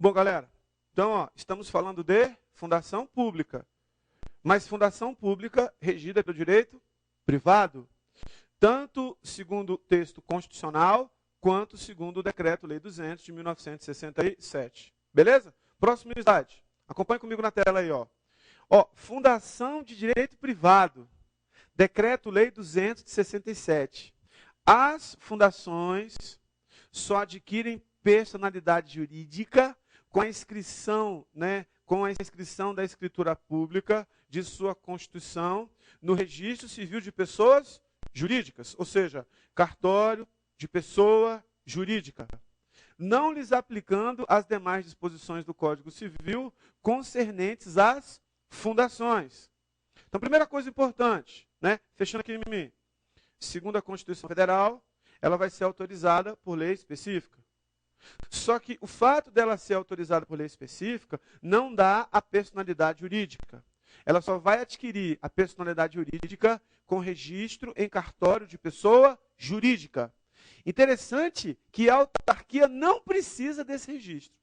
Bom, galera, então, estamos falando de fundação pública. Mas fundação pública regida pelo direito privado, tanto segundo o texto constitucional, quanto segundo o Decreto-Lei 200 de 1967. Beleza? Próximo slide. Acompanhe comigo na tela aí, ó. Fundação de direito privado. Decreto-Lei 200 de 67. As fundações só adquirem personalidade jurídica com a inscrição, com a inscrição da escritura pública de sua constituição no registro civil de pessoas jurídicas, ou seja, cartório de pessoa jurídica, não lhes aplicando as demais disposições do Código Civil concernentes às fundações. Então, primeira coisa importante, fechando aqui em mim, segundo a Constituição Federal, ela vai ser autorizada por lei específica. Só que o fato dela ser autorizada por lei específica não dá a personalidade jurídica. Ela só vai adquirir a personalidade jurídica com registro em cartório de pessoa jurídica. Interessante que a autarquia não precisa desse registro.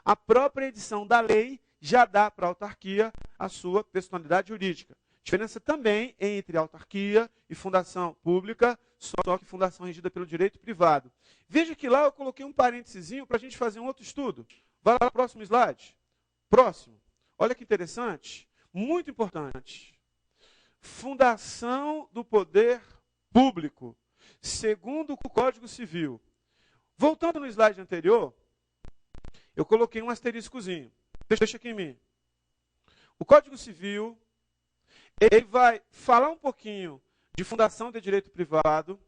A própria edição da lei já dá para a autarquia a sua personalidade jurídica. Diferença também entre autarquia e fundação pública, só que fundação regida pelo direito privado. Veja que lá eu coloquei um parênteses para a gente fazer um outro estudo. Vai lá para o próximo slide. Próximo. Olha que interessante. Muito importante. Fundação do poder público, segundo o Código Civil. Voltando no slide anterior, eu coloquei um asteriscozinho. Deixa aqui em mim. O Código Civil, ele vai falar um pouquinho de fundação de direito privado.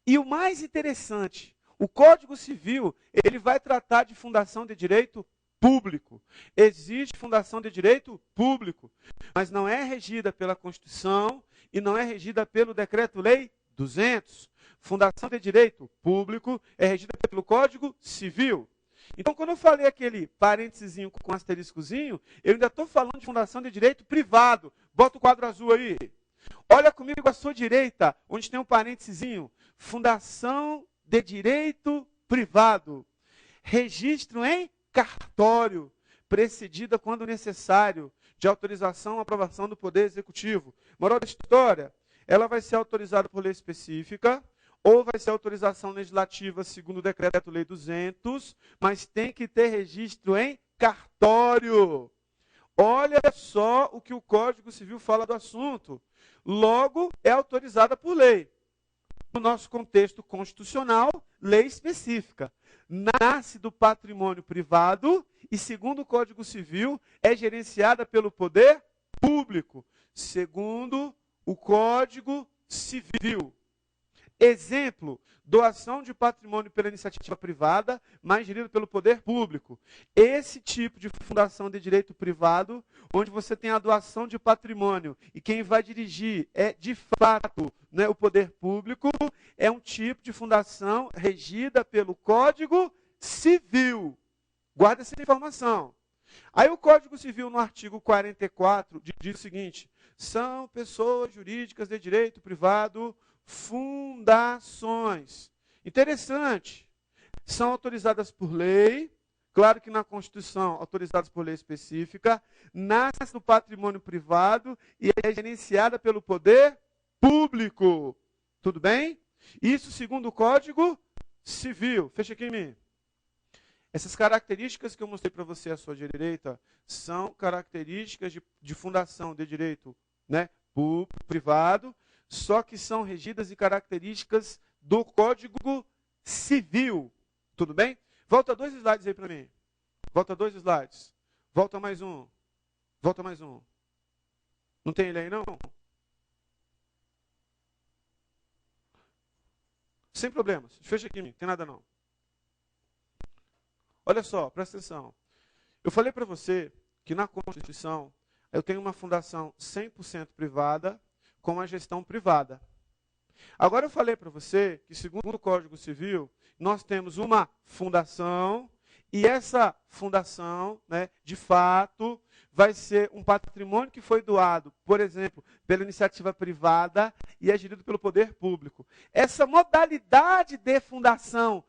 E o mais interessante, o Código Civil, ele vai tratar de fundação de direito público. Existe fundação de direito público, mas não é regida pela Constituição e não é regida pelo Decreto-Lei 200. Fundação de direito público é regida pelo Código Civil. Então, quando eu falei aquele parênteses com asteriscozinho, eu ainda estou falando de fundação de direito privado. Bota o quadro azul aí. Olha comigo à sua direita, onde tem um parênteses. Fundação de direito privado. Registro em cartório, precedida, quando necessário, de autorização ou aprovação do Poder Executivo. Moral da história, ela vai ser autorizada por lei específica, ou vai ser autorização legislativa segundo o Decreto-Lei 200, mas tem que ter registro em cartório. Olha só o que o Código Civil fala do assunto. Logo, é autorizada por lei. No nosso contexto constitucional, lei específica. Nasce do patrimônio privado e, segundo o Código Civil, é gerenciada pelo poder público, segundo o Código Civil. Exemplo, doação de patrimônio pela iniciativa privada, mas gerido pelo poder público. Esse tipo de fundação de direito privado, onde você tem a doação de patrimônio e quem vai dirigir é, de fato, o poder público, é um tipo de fundação regida pelo Código Civil. Guarda essa informação. Aí o Código Civil, no artigo 44, diz o seguinte: são pessoas jurídicas de direito privado fundações. Interessante. São autorizadas por lei, claro que na Constituição, autorizadas por lei específica, nasce do patrimônio privado e é gerenciada pelo poder público. Tudo bem? Isso segundo o Código Civil. Fecha aqui em mim. Essas características que eu mostrei para você à sua direita são características de fundação de direito privado, só que são regidas e características do Código Civil. Tudo bem? Volta 2 slides aí para mim. Volta 2 slides. Volta mais um. Volta mais um. Não tem ele aí, não? Sem problemas. Fecha aqui, não tem nada não. Olha só, presta atenção. Eu falei para você que na Constituição eu tenho uma fundação 100% privada com a gestão privada. Agora eu falei para você que, segundo o Código Civil, nós temos uma fundação e essa fundação, de fato, vai ser um patrimônio que foi doado, por exemplo, pela iniciativa privada e é gerido pelo poder público. Essa modalidade de fundação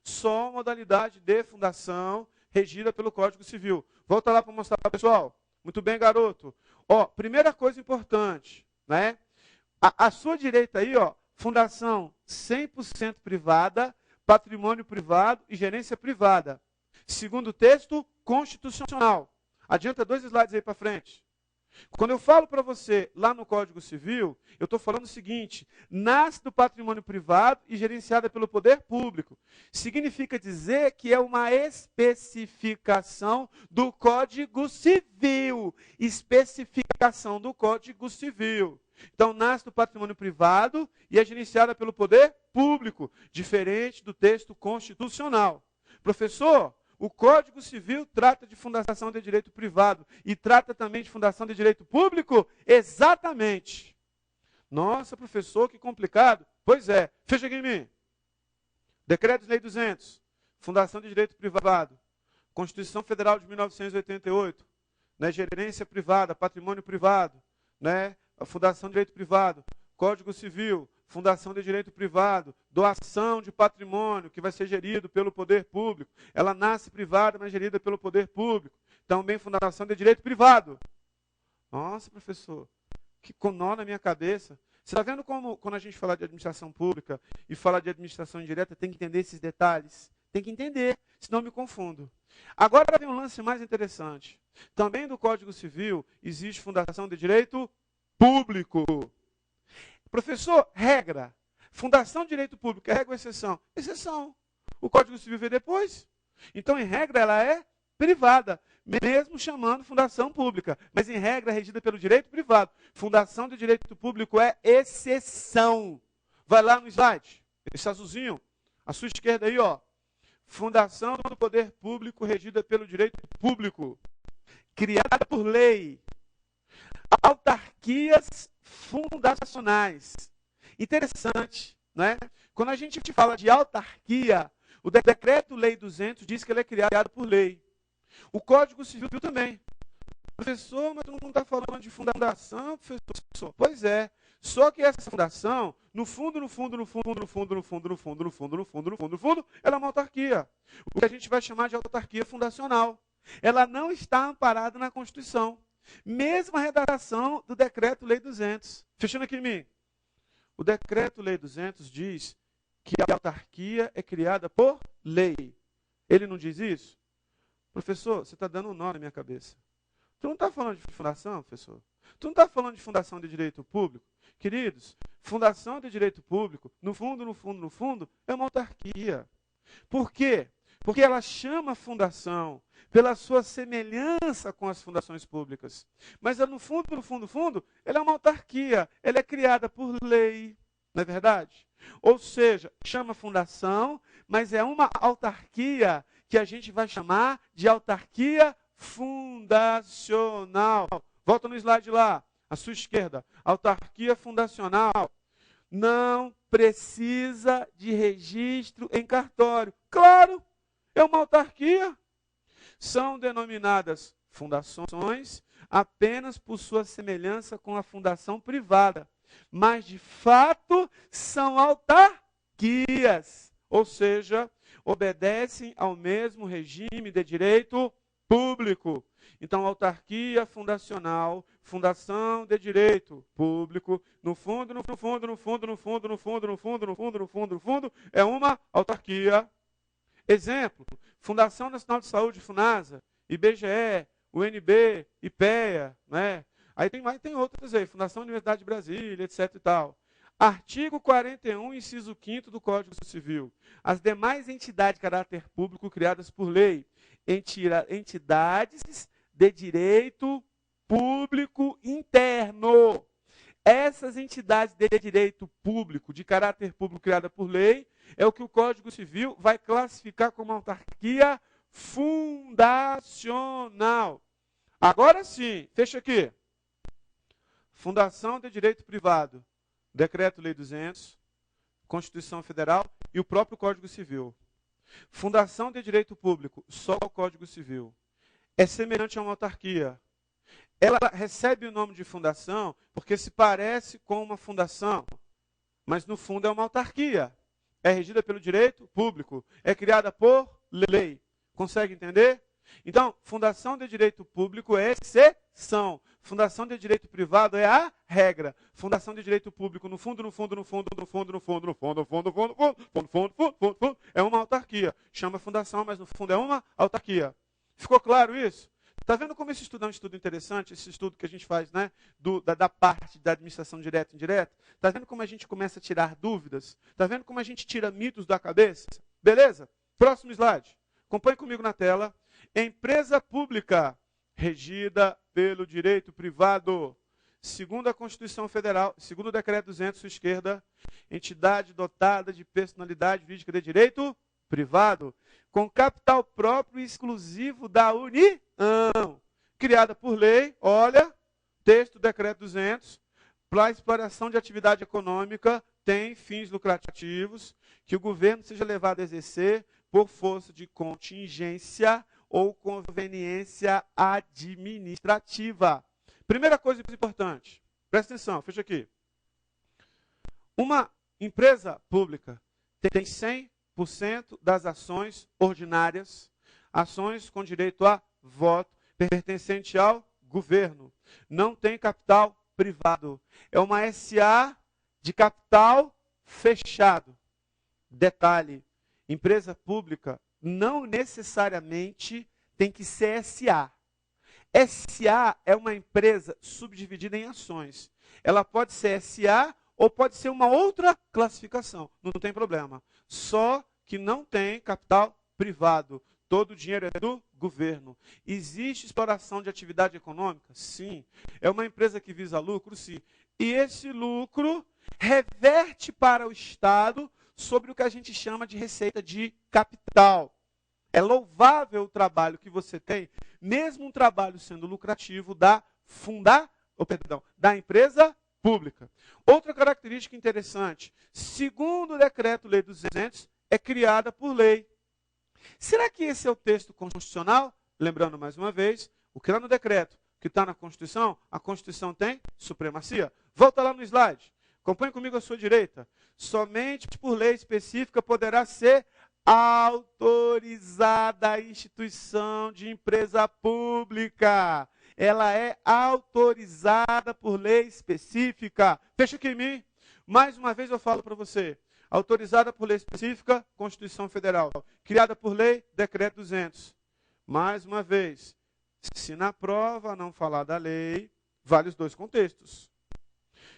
só modalidade de fundação regida pelo Código Civil. Volta lá para mostrar para o pessoal. Muito bem, garoto. Ó, primeira coisa importante, né? À sua direita aí, ó, fundação 100% privada, patrimônio privado e gerência privada. Segundo texto constitucional. Adianta 2 slides aí para frente. Quando eu falo para você lá no Código Civil, eu estou falando o seguinte: nasce do patrimônio privado e gerenciada pelo poder público. Significa dizer que é uma especificação do Código Civil. Especificação do Código Civil. Então, nasce do patrimônio privado e é gerenciada pelo poder público, diferente do texto constitucional. Professor, o Código Civil trata de fundação de direito privado e trata também de fundação de direito público? Exatamente. Nossa, professor, que complicado. Pois é, fecha aqui em mim. Decreto-Lei 200, fundação de direito privado. Constituição Federal de 1988, né, gerência privada, patrimônio privado, né, a fundação de direito privado. Código Civil, fundação de direito privado, doação de patrimônio que vai ser gerido pelo poder público. Ela nasce privada, mas gerida pelo poder público. Também fundação de direito privado. Nossa, professor, que nó na minha cabeça. Você está vendo como, quando a gente fala de administração pública e fala de administração indireta, tem que entender esses detalhes? Tem que entender, senão eu me confundo. Agora vem um lance mais interessante. Também do Código Civil existe fundação de direito público. Professor, regra. Fundação de direito público, é regra ou exceção? Exceção. O Código Civil veio depois. Então, em regra, ela é privada, mesmo chamando fundação pública. Mas, em regra, é regida pelo direito privado. Fundação de direito público é exceção. Vai lá no slide. Esse azulzinho, à sua esquerda aí, ó. Fundação do poder público regida pelo direito público. Criada por lei. Autarquias fundacionais. Interessante, né? Quando a gente fala de autarquia, o Decreto-Lei 200 diz que ele é criado por lei. O Código Civil também. Professor, mas tu não está falando de fundação, professor? Pois é. Só que essa fundação, no fundo, ela é uma autarquia. O que a gente vai chamar de autarquia fundacional. Ela não está amparada na Constituição. Mesma redação do Decreto-Lei 200. Fechando aqui em mim. O Decreto-Lei 200 diz que a autarquia é criada por lei. Ele não diz isso? Professor, você está dando um nó na minha cabeça. Tu não está falando de fundação, professor? Tu não está falando de fundação de direito público? Queridos, fundação de direito público, no fundo, é uma autarquia. Por quê? Porque ela chama fundação pela sua semelhança com as fundações públicas. Mas no fundo, ela é uma autarquia. Ela é criada por lei, não é verdade? Ou seja, chama fundação, mas é uma autarquia que a gente vai chamar de autarquia fundacional. Volta no slide lá, à sua esquerda. Autarquia fundacional não precisa de registro em cartório. Claro, é uma autarquia. São denominadas fundações apenas por sua semelhança com a fundação privada. Mas, de fato, são autarquias. Ou seja, obedecem ao mesmo regime de direito público. Então, autarquia fundacional, fundação de direito público, no fundo, é uma autarquia. Exemplo, Fundação Nacional de Saúde, FUNASA, IBGE, UNB, IPEA, né? Aí tem outras aí, Fundação Universidade de Brasília, etc. e tal. Artigo 41, inciso 5º do Código Civil. As demais entidades de caráter público criadas por lei, entidades de direito público interno. Essas entidades de direito público, de caráter público criada por lei, é o que o Código Civil vai classificar como autarquia fundacional. Agora sim, fecha aqui. Fundação de direito privado, Decreto-Lei 200, Constituição Federal e o próprio Código Civil. Fundação de direito público, só o Código Civil. É semelhante a uma autarquia. Ela recebe o nome de fundação porque se parece com uma fundação, mas no fundo é uma autarquia. é regida pelo direito público, é criada por lei. Consegue entender? Então, fundação de direito público é exceção. Fundação de direito privado é a regra. Fundação de direito público, no fundo, é uma autarquia. Chama fundação, mas no fundo é uma autarquia. Ficou claro isso? Está vendo como esse estudo é um estudo interessante? Esse estudo que a gente faz, né? Da parte da administração direta e indireta. Está vendo como a gente começa a tirar dúvidas? Está vendo como a gente tira mitos da cabeça? Beleza? Próximo slide. Acompanhe comigo na tela. Empresa pública regida pelo direito privado. Segundo a Constituição Federal, segundo o Decreto 200, sua esquerda, entidade dotada de personalidade jurídica de direito privado, com capital próprio e exclusivo da União, criada por lei, olha, texto do Decreto 200, para a exploração de atividade econômica, tem fins lucrativos, que o governo seja levado a exercer por força de contingência ou conveniência administrativa. Primeira coisa importante, presta atenção, fecha aqui. Uma empresa pública tem 100% das ações ordinárias, ações com direito a voto, pertencente ao governo. Não tem capital privado. É uma SA de capital fechado. Detalhe, empresa pública não necessariamente tem que ser SA. SA é uma empresa subdividida em ações. Ela pode ser SA ou pode ser uma outra classificação. Não tem problema. Só que não tem capital privado. Todo o dinheiro é do governo. Existe exploração de atividade econômica? Sim. É uma empresa que visa lucro? Sim. E esse lucro reverte para o Estado sobre o que a gente chama de receita de capital. É louvável o trabalho que você tem, mesmo um trabalho sendo lucrativo, da empresa pública. Outra característica interessante, segundo o Decreto-Lei 200, é criada por lei. Será que esse é o texto constitucional? Lembrando mais uma vez, o que está no decreto, o que está na Constituição, a Constituição tem supremacia. Volta lá no slide. Acompanhe comigo à sua direita. Somente por lei específica poderá ser autorizada a instituição de empresa pública. Ela é autorizada por lei específica. Fecha aqui em mim. Mais uma vez eu falo para você. Autorizada por lei específica, Constituição Federal. Criada por lei, Decreto 200. Mais uma vez, se na prova não falar da lei, vale os dois contextos.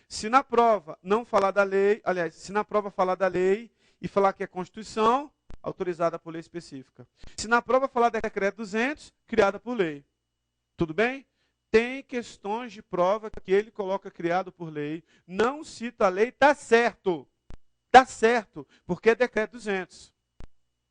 Se na prova não falar da lei, aliás, se na prova falar da lei e falar que é Constituição, autorizada por lei específica. Se na prova falar da Decreto 200, criada por lei. Tudo bem? Tem questões de prova que ele coloca criado por lei, não cita a lei, está certo. Está certo, porque é Decreto 200.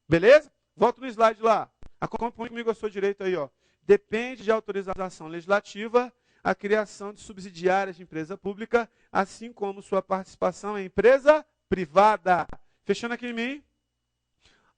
Beleza? Volta no slide lá. Acompanhe comigo à sua direita aí, ó. Depende de autorização legislativa a criação de subsidiárias de empresa pública, assim como sua participação em empresa privada. Fechando aqui em mim.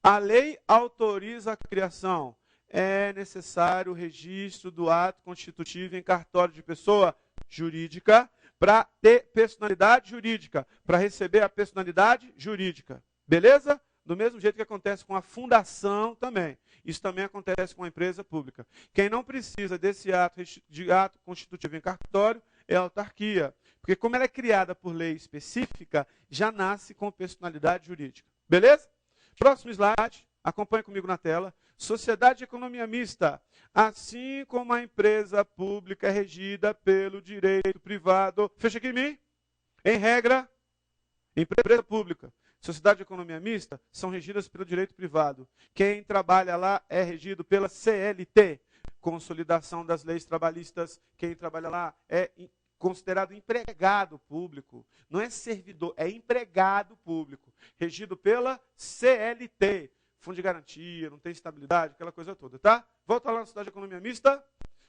A lei autoriza a criação. É necessário o registro do ato constitutivo em cartório de pessoa jurídica para ter personalidade jurídica, para receber a personalidade jurídica. Beleza? Do mesmo jeito que acontece com a fundação também. Isso também acontece com a empresa pública. Quem não precisa desse ato constitutivo em cartório é a autarquia. Porque como ela é criada por lei específica, já nasce com personalidade jurídica. Beleza? Próximo slide, acompanhe comigo na tela. Sociedade de economia mista, assim como a empresa pública é regida pelo direito privado. Fecha aqui em mim. Em regra, empresa pública, sociedade de economia mista são regidas pelo direito privado. Quem trabalha lá é regido pela CLT, Consolidação das Leis Trabalhistas. Quem trabalha lá é considerado empregado público. Não é servidor, é empregado público. Regido pela CLT. Fundo de garantia, não tem estabilidade, aquela coisa toda, tá? Volta lá na Sociedade de Economia Mista.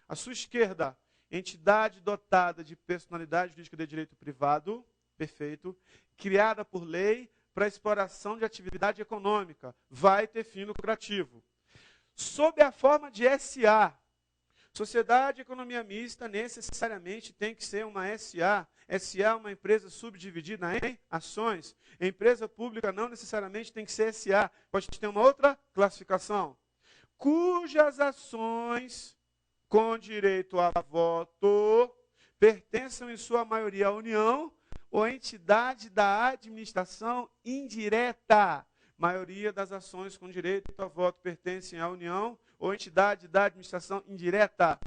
À sua esquerda, entidade dotada de personalidade jurídica de direito privado, perfeito, criada por lei para exploração de atividade econômica, vai ter fim lucrativo. Sob a forma de SA, Sociedade de Economia Mista necessariamente tem que ser uma SA. SA é uma empresa subdividida em ações. Empresa pública não necessariamente tem que ser SA. Pode ter uma outra classificação. Cujas ações com direito a voto pertençam em sua maioria à União ou entidade da administração indireta. Maioria das ações com direito a voto pertencem à União ou entidade da administração indireta.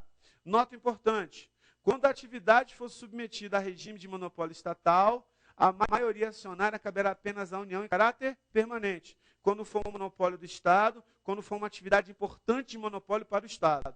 Nota importante: quando a atividade for submetida a regime de monopólio estatal, a maioria acionária caberá apenas à União em caráter permanente. Quando for um monopólio do Estado, quando for uma atividade importante de monopólio para o Estado.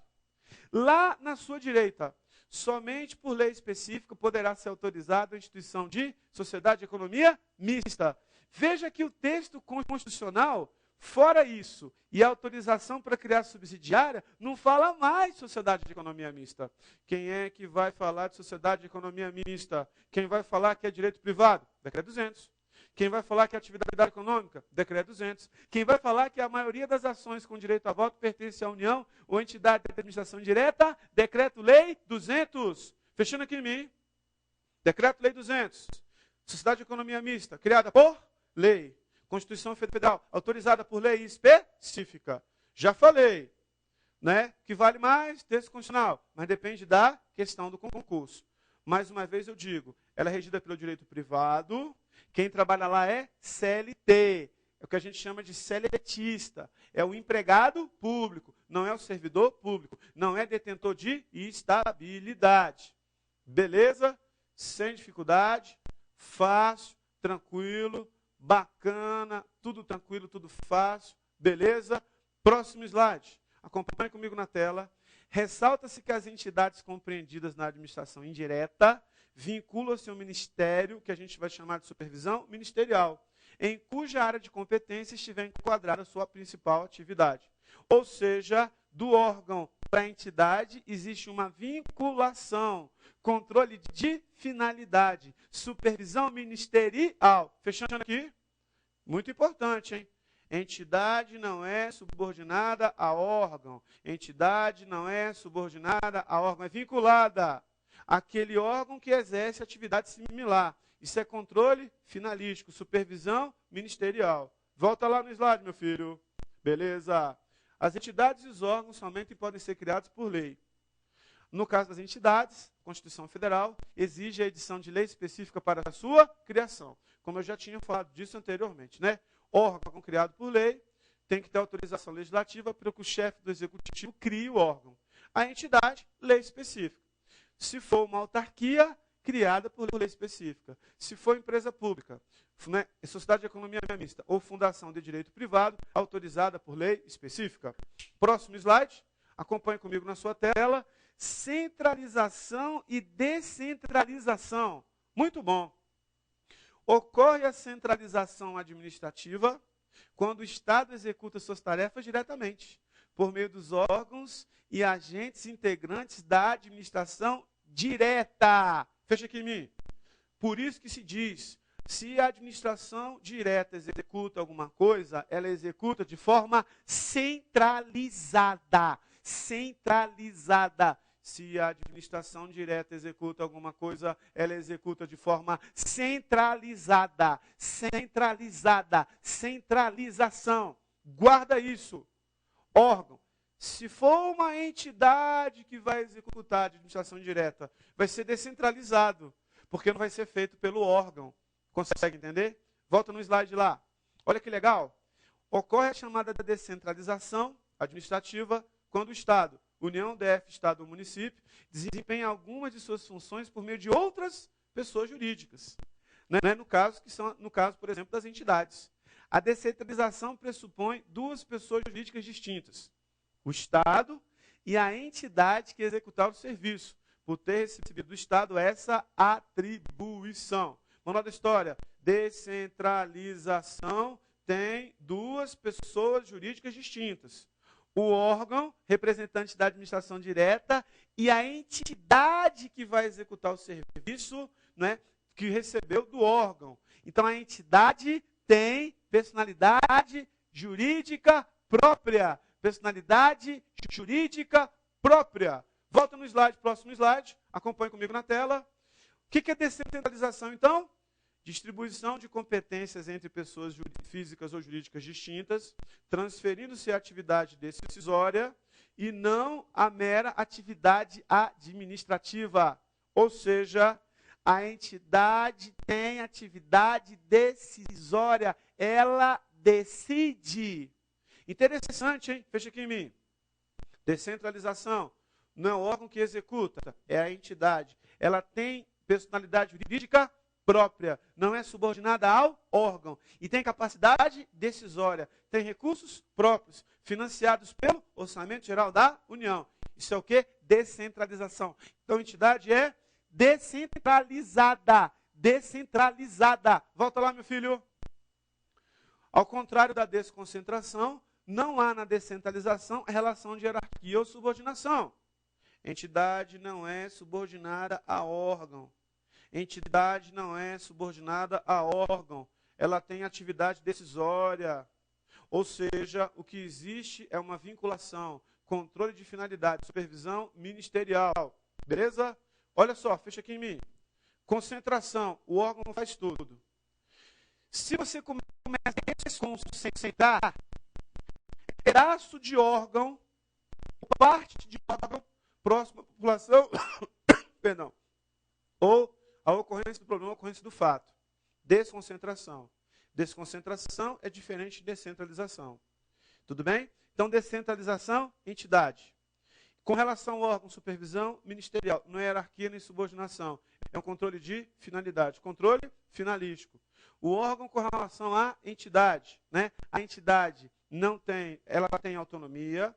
Lá na sua direita, somente por lei específica poderá ser autorizada a instituição de sociedade de economia mista. Veja que o texto constitucional, fora isso, e a autorização para criar subsidiária, não fala mais de sociedade de economia mista. Quem é que vai falar de sociedade de economia mista? Quem vai falar que é direito privado? Decreto 200. Quem vai falar que é atividade econômica? Decreto 200. Quem vai falar que a maioria das ações com direito a voto pertence à União ou entidade de administração direta? Decreto-Lei 200. Fechando aqui em mim. Decreto-Lei 200. Sociedade de economia mista, criada por lei. Constituição Federal, autorizada por lei específica. Já falei, né, que vale mais texto constitucional, mas depende da questão do concurso. Mais uma vez eu digo, ela é regida pelo direito privado, quem trabalha lá é CLT, é o que a gente chama de seletista, é o empregado público, não é o servidor público, não é detentor de estabilidade. Beleza? Sem dificuldade, fácil, tranquilo, bacana, tudo tranquilo, tudo fácil, beleza? Próximo slide. Acompanhe comigo na tela. Ressalta-se que as entidades compreendidas na administração indireta vinculam-se ao ministério, que a gente vai chamar de supervisão ministerial, em cuja área de competência estiver enquadrada a sua principal atividade. Ou seja, do órgão para a entidade existe uma vinculação, controle de finalidade, supervisão ministerial. Fechando aqui, muito importante, hein? Entidade não é subordinada a órgão. Entidade não é subordinada a órgão, é vinculada àquele órgão que exerce atividade similar. Isso é controle finalístico, supervisão ministerial. Volta lá no slide, meu filho. Beleza? As entidades e os órgãos somente podem ser criados por lei. No caso das entidades, a Constituição Federal exige a edição de lei específica para a sua criação. Como eu já tinha falado disso anteriormente, né? Órgão criado por lei tem que ter autorização legislativa para que o chefe do executivo crie o órgão. A entidade, lei específica. Se for uma autarquia, criada por lei específica. Se for empresa pública, né, sociedade de economia mista ou fundação de direito privado, autorizada por lei específica. Próximo slide, acompanhe comigo na sua tela. Centralização e descentralização. Muito bom. Ocorre a centralização administrativa quando o Estado executa suas tarefas diretamente, por meio dos órgãos e agentes integrantes da administração direta. Fecha aqui em mim. Por isso que se diz, se a administração direta executa alguma coisa, ela executa de forma centralizada. Centralizada. Se a administração direta executa alguma coisa, ela executa de forma centralizada. Centralizada. Centralização. Guarda isso. Órgão. Se for uma entidade que vai executar a administração direta, vai ser descentralizado, porque não vai ser feito pelo órgão. Consegue entender? Volta no slide lá. Olha que legal. Ocorre a chamada descentralização administrativa quando o Estado, União, DF, Estado ou município, desempenha algumas de suas funções por meio de outras pessoas jurídicas. Né? No caso, por exemplo, das entidades. A descentralização pressupõe duas pessoas jurídicas distintas. O Estado e a entidade que executar o serviço, por ter recebido do Estado essa atribuição. Vamos lá da história. Descentralização tem duas pessoas jurídicas distintas. O órgão, representante da administração direta, e a entidade que vai executar o serviço, né, que recebeu do órgão. Então, a entidade tem personalidade jurídica própria. Personalidade jurídica própria. Volta no slide, próximo slide. Acompanhe comigo na tela. O que é descentralização, então? Distribuição de competências entre pessoas físicas ou jurídicas distintas, transferindo-se a atividade decisória e não a mera atividade administrativa. Ou seja, a entidade tem atividade decisória, ela decide. Interessante, hein? Fecha aqui em mim. Descentralização não é o órgão que executa, é a entidade. Ela tem personalidade jurídica própria, não é subordinada ao órgão e tem capacidade decisória, tem recursos próprios, financiados pelo Orçamento Geral da União. Isso é o quê? Descentralização. Então, a entidade é descentralizada. Descentralizada. Volta lá, meu filho. Ao contrário da desconcentração, não há na descentralização relação de hierarquia ou subordinação. Entidade não é subordinada a órgão. Entidade não é subordinada a órgão. Ela tem atividade decisória. Ou seja, o que existe é uma vinculação, controle de finalidade, supervisão ministerial. Beleza? Olha só, fecha aqui em mim. Concentração, o órgão faz tudo. Se você começa a desconcentrar, pedaço de órgão, parte de órgão, próxima à população, perdão, ou a ocorrência do problema, a ocorrência do fato. Desconcentração. Desconcentração é diferente de descentralização. Tudo bem? Então, descentralização, entidade. Com relação ao órgão, supervisão ministerial. Não é hierarquia nem subordinação. É um controle de finalidade. Controle finalístico. O órgão com relação à entidade. Né? A entidade não tem, ela tem autonomia,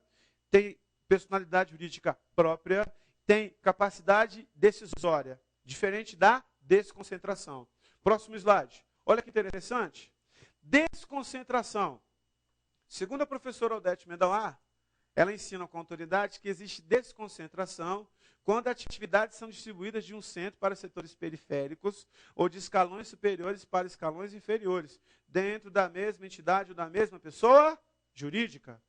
tem personalidade jurídica própria, tem capacidade decisória. Diferente da desconcentração. Próximo slide. Olha que interessante. Desconcentração. Segundo a professora Odete Mendalar, ela ensina com autoridade que existe desconcentração quando atividades são distribuídas de um centro para setores periféricos ou de escalões superiores para escalões inferiores, dentro da mesma entidade ou da mesma pessoa jurídica.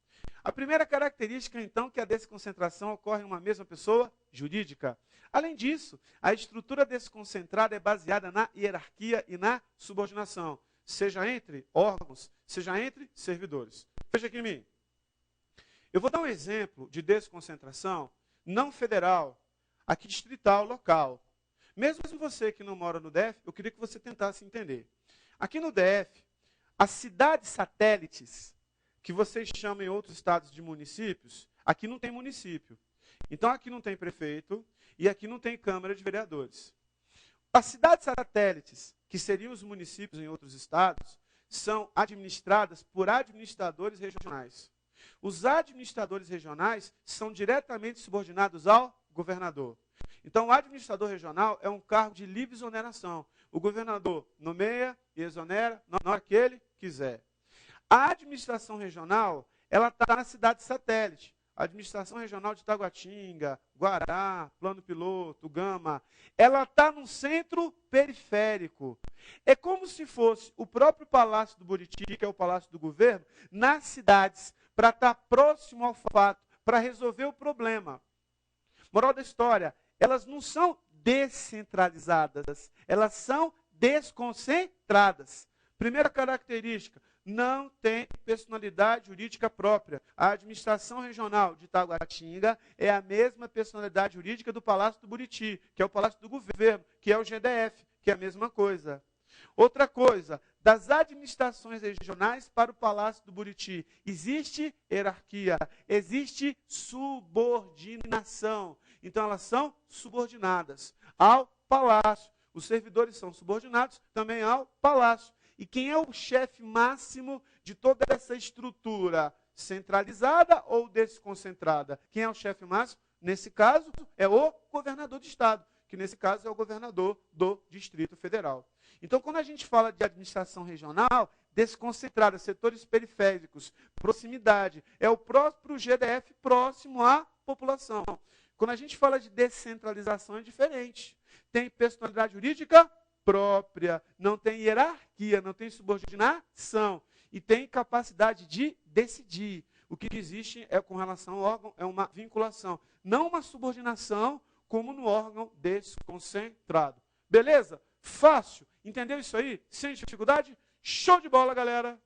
A primeira característica, então, é que a desconcentração ocorre em uma mesma pessoa jurídica. Além disso, a estrutura desconcentrada é baseada na hierarquia e na subordinação, seja entre órgãos, seja entre servidores. Veja aqui em mim. Eu vou dar um exemplo de desconcentração não federal, aqui distrital, local. Mesmo você que não mora no DF, eu queria que você tentasse entender. Aqui no DF, as cidades satélites, que vocês chamam em outros estados de municípios, aqui não tem município. Então, aqui não tem prefeito e aqui não tem Câmara de Vereadores. As cidades satélites, que seriam os municípios em outros estados, são administradas por administradores regionais. Os administradores regionais são diretamente subordinados ao governador. Então, o administrador regional é um cargo de livre exoneração. O governador nomeia e exonera na hora que ele quiser. A administração regional, ela está na cidade satélite. A administração regional de Taguatinga, Guará, Plano Piloto, Gama, ela está num centro periférico. É como se fosse o próprio Palácio do Buriti, que é o Palácio do Governo, nas cidades, para estar próximo ao fato, para resolver o problema. Moral da história, elas não são descentralizadas, elas são desconcentradas. Primeira característica, não tem personalidade jurídica própria. A administração regional de Taguatinga é a mesma personalidade jurídica do Palácio do Buriti, que é o Palácio do Governo, que é o GDF, que é a mesma coisa. Outra coisa, das administrações regionais para o Palácio do Buriti, existe hierarquia, existe subordinação. Então, elas são subordinadas ao Palácio. Os servidores são subordinados também ao Palácio. E quem é o chefe máximo de toda essa estrutura? Centralizada ou desconcentrada? Quem é o chefe máximo? Nesse caso, é o governador do estado, que nesse caso é o governador do Distrito Federal. Então, quando a gente fala de administração regional, desconcentrada, setores periféricos, proximidade, é o próprio GDF próximo à população. Quando a gente fala de descentralização, é diferente. Tem personalidade jurídica própria, não tem hierarquia, não tem subordinação e tem capacidade de decidir. O que existe é com relação ao órgão é uma vinculação, não uma subordinação como no órgão desconcentrado. Beleza? Fácil. Entendeu isso aí? Sem dificuldade? Show de bola, galera!